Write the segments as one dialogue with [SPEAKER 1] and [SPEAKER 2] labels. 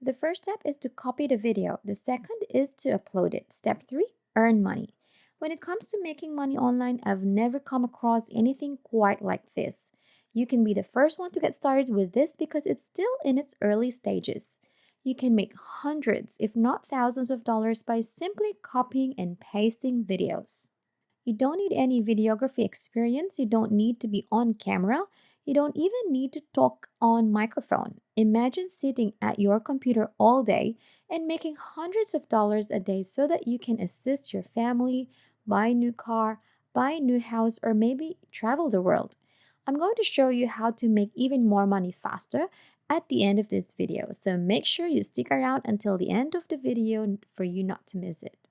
[SPEAKER 1] The first step is to copy the video. The second is to upload it. Step 3, earn money. When it comes to making money online, I've never come across anything quite like this. You can be the first one to get started with this because it's still in its early stages. You can make hundreds, if not thousands of dollars by simply copying and pasting videos. You don't need any videography experience. You don't need to be on camera. You don't even need to talk on microphone. Imagine sitting at your computer all day and making hundreds of dollars a day so that you can assist your family, buy a new car, buy a new house, or maybe travel the world. I'm going to show you how to make even more money faster at the end of this video. So make sure you stick around until the end of the video for you not to miss it.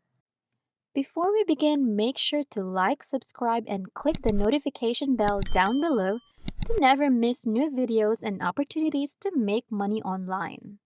[SPEAKER 1] Before we begin, make sure to like, subscribe, and click the notification bell down below to never miss new videos and opportunities to make money online.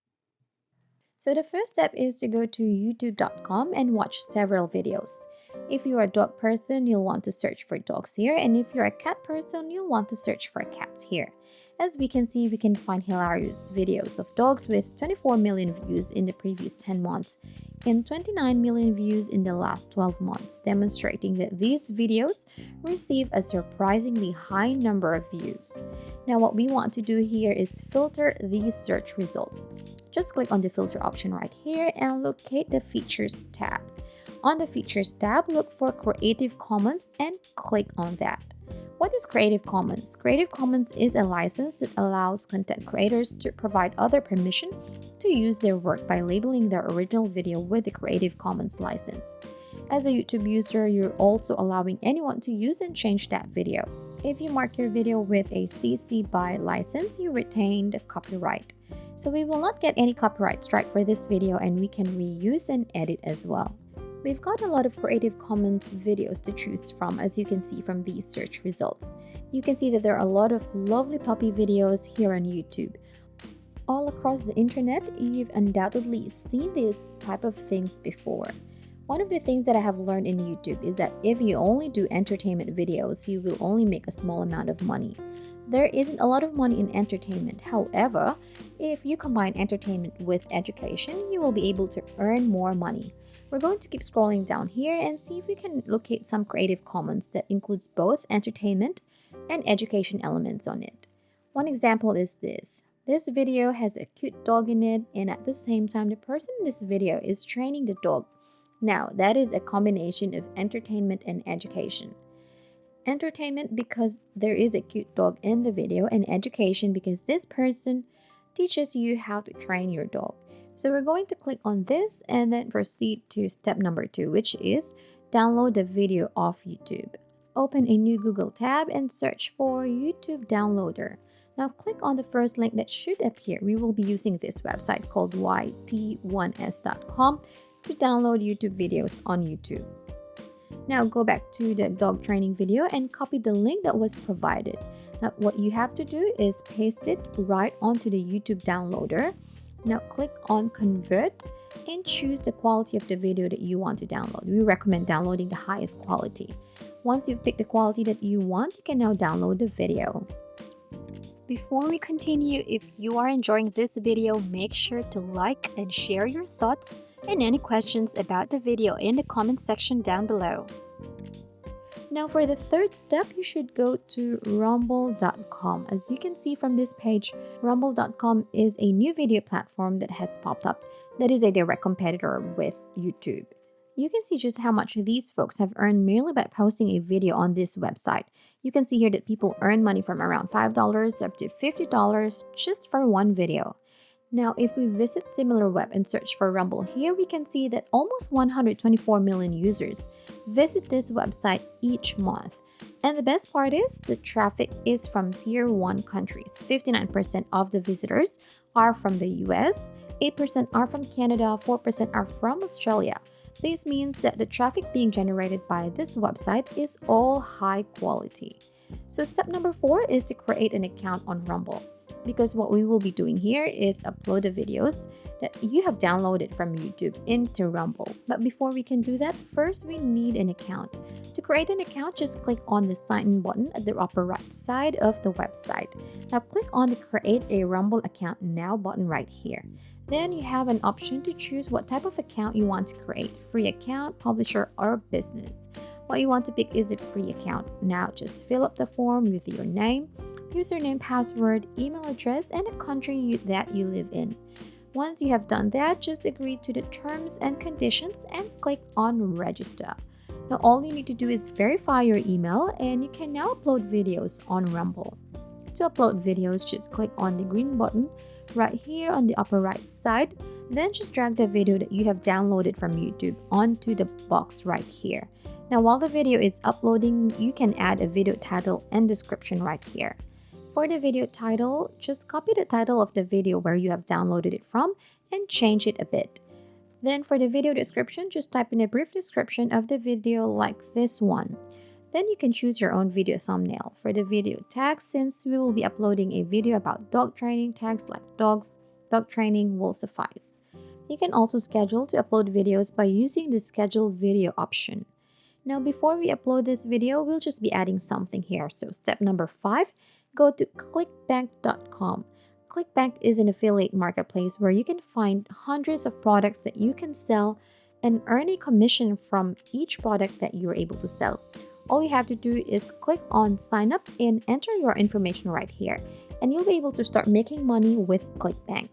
[SPEAKER 1] So the first step is to go to youtube.com and watch several videos. If you're a dog person, you'll want to search for dogs here, and if you're a cat person, you'll want to search for cats here. As we can see, we can find hilarious videos of dogs with 24 million views in the previous 10 months and 29 million views in the last 12 months, demonstrating that these videos receive a surprisingly high number of views. Now, what we want to do here is filter these search results. Just click on the filter option right here and locate the Features tab. On the Features tab, look for Creative Commons and click on that. What is Creative Commons? Creative Commons is a license that allows content creators to provide other permission to use their work by labeling their original video with the Creative Commons license. As a YouTube user, you're also allowing anyone to use and change that video. If you mark your video with a CC BY license, you retain the copyright. So we will not get any copyright strike for this video, and we can reuse and edit as well. We've got a lot of Creative Commons videos to choose from, as you can see from these search results. You can see that there are a lot of lovely puppy videos here on YouTube. All across the internet, you've undoubtedly seen these type of things before. One of the things that I have learned in YouTube is that if you only do entertainment videos, you will only make a small amount of money. There isn't a lot of money in entertainment. However, if you combine entertainment with education, you will be able to earn more money. We're going to keep scrolling down here and see if we can locate some Creative Commons that includes both entertainment and education elements on it. One example is this. This video has a cute dog in it, and at the same time, the person in this video is training the dog. Now, that is a combination of entertainment and education. Entertainment because there is a cute dog in the video, and education because this person teaches you how to train your dog. So we're going to click on this and then proceed to step number 2, which is download the video off YouTube. Open a new Google tab and search for YouTube Downloader. Now click on the first link that should appear. We will be using this website called yt1s.com to download YouTube videos on YouTube. Now go back to the dog training video and copy the link that was provided. Now what you have to do is paste it right onto the YouTube downloader. Now click on Convert and choose the quality of the video that you want to download. We recommend downloading the highest quality. Once you've picked the quality that you want, you can now download the video. Before we continue, if you are enjoying this video, make sure to like and share your thoughts and any questions about the video in the comment section down below. Now for the third step, you should go to rumble.com. As you can see from this page, rumble.com is a new video platform that has popped up that is a direct competitor with YouTube. You can see just how much these folks have earned merely by posting a video on this website. You can see here that people earn money from around $5 up to $50 just for one video. Now, if we visit SimilarWeb and search for Rumble, here we can see that almost 124 million users visit this website each month. And the best part is the traffic is from Tier 1 countries. 59% of the visitors are from the US, 8% are from Canada, 4% are from Australia. This means that the traffic being generated by this website is all high quality. So step number 4 is to create an account on Rumble. Because what we will be doing here is upload the videos that you have downloaded from YouTube into Rumble. But before we can do that, first we need an account. To create an account, just click on the sign in button at the upper right side of the website. Now click on the Create a Rumble Account Now button right here. Then you have an option to choose what type of account you want to create: free account, publisher, or business. What you want to pick is a free account. Now just fill up the form with your name, username, password, email address, and the country that you live in. Once you have done that, just agree to the terms and conditions and click on register. Now all you need to do is verify your email and you can now upload videos on Rumble. To upload videos, just click on the green button right here on the upper right side. Then just drag the video that you have downloaded from YouTube onto the box right here. Now while the video is uploading, you can add a video title and description right here. For the video title, just copy the title of the video where you have downloaded it from and change it a bit. Then for the video description, just type in a brief description of the video like this one. Then you can choose your own video thumbnail. For the video tags, since we will be uploading a video about dog training, tags like dogs, dog training will suffice. You can also schedule to upload videos by using the schedule video option. Now before we upload this video, we'll just be adding something here. So step number 5, go to clickbank.com. ClickBank is an affiliate marketplace where you can find hundreds of products that you can sell and earn a commission from each product that you're able to sell. All you have to do is click on sign up and enter your information right here, and you'll be able to start making money with ClickBank.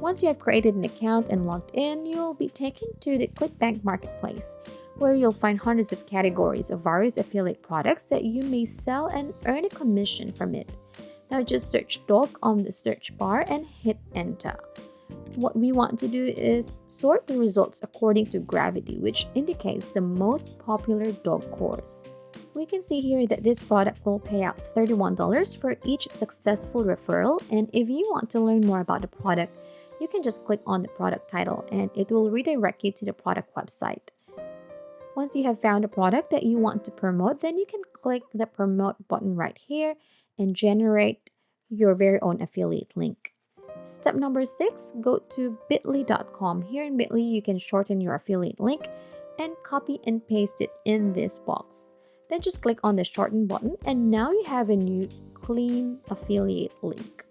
[SPEAKER 1] Once you have created an account and logged in, you'll be taken to the ClickBank marketplace, where you'll find hundreds of categories of various affiliate products that you may sell and earn a commission from it. Now just search dog on the search bar and hit enter. What we want to do is sort the results according to gravity, which indicates the most popular dog course. We can see here that this product will pay out $31 for each successful referral, and if you want to learn more about the product, you can just click on the product title and it will redirect you to the product website. Once you have found a product that you want to promote, then you can click the promote button right here and generate your very own affiliate link. Step number 6, go to bit.ly.com. Here in Bit.ly, you can shorten your affiliate link and copy and paste it in this box. Then just click on the shorten button and now you have a new clean affiliate link.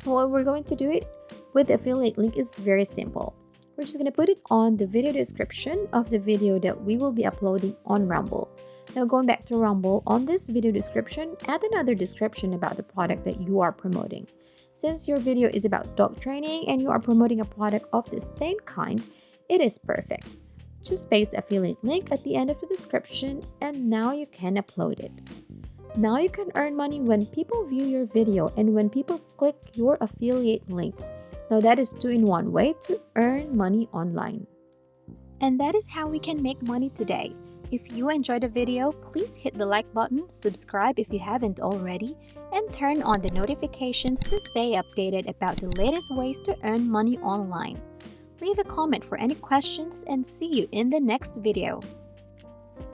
[SPEAKER 1] Now what we're going to do it with the affiliate link is very simple. We're just going to put it on the video description of the video that we will be uploading on Rumble. Now going back to Rumble, on this video description, add another description about the product that you are promoting. Since your video is about dog training and you are promoting a product of the same kind, it is perfect. Just paste the affiliate link at the end of the description and now you can upload it. Now you can earn money when people view your video and when people click your affiliate link. Now that is 2-in-1 way to earn money online. And that is how we can make money today. If you enjoyed the video, please hit the like button, subscribe if you haven't already, and turn on the notifications to stay updated about the latest ways to earn money online. Leave a comment for any questions and see you in the next video.